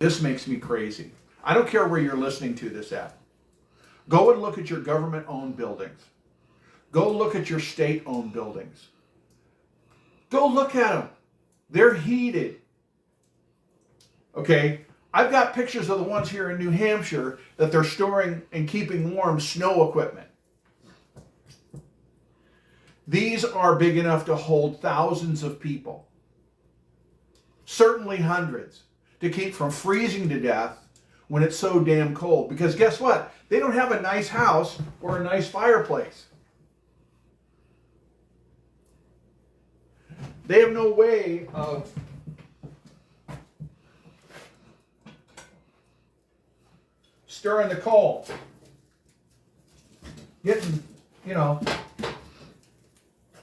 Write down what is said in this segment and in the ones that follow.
This makes me crazy. I don't care where you're listening to this at. Go and look at your government-owned buildings. Go look at your state-owned buildings. Go look at them. They're heated. Okay? I've got pictures of the ones here in New Hampshire that they're storing and keeping warm snow equipment. These are big enough to hold thousands of people. Certainly hundreds. To keep from freezing to death when it's so damn cold. Because guess what? They don't have a nice house or a nice fireplace. They have no way of stirring the coal. Getting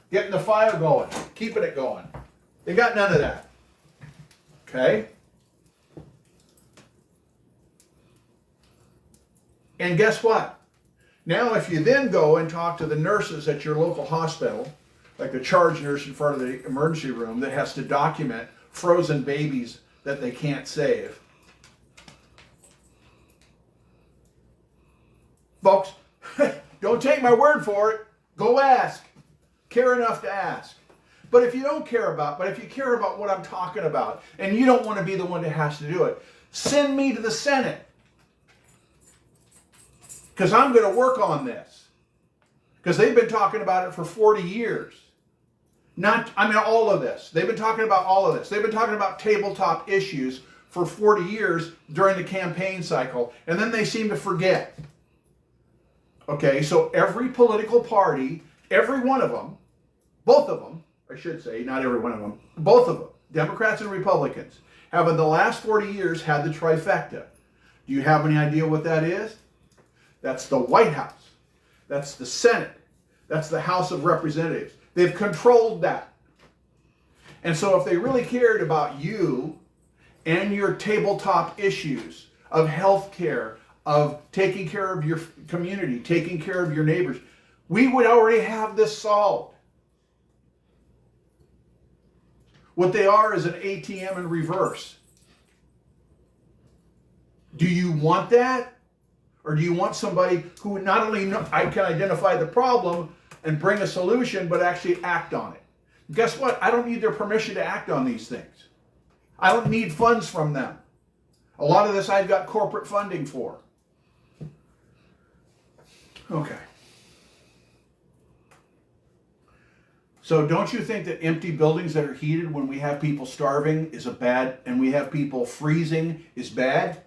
the fire going. Keeping it going. They got none of that. Okay? And guess what? Now if you then go and talk to the nurses at your local hospital, like the charge nurse in front of the emergency room that has to document frozen babies that they can't save. Folks, don't take my word for it. Go ask. Care enough to ask. But if you care about what I'm talking about, and you don't want to be the one that has to do it, send me to the Senate. Because I'm going to work on this. Because they've been talking about it for 40 years. All of this. They've been talking about all of this. They've been talking about tabletop issues for 40 years during the campaign cycle. And then they seem to forget. Okay, so every political party, every one of them, both of them, I should say, not every one of them, both of them, Democrats and Republicans, have in the last 40 years had the trifecta. Do you have any idea what that is? That's the White House. That's the Senate. That's the House of Representatives. They've controlled that. And so if they really cared about you and your tabletop issues of health care, of taking care of your community, taking care of your neighbors, we would already have this solved. What they are is an ATM in reverse. Do you want that? Or do you want somebody who not only can identify the problem and bring a solution, but actually act on it? Guess what? I don't need their permission to act on these things. I don't need funds from them. A lot of this I've got corporate funding for. Okay. So don't you think that empty buildings that are heated when we have people starving is and we have people freezing is bad?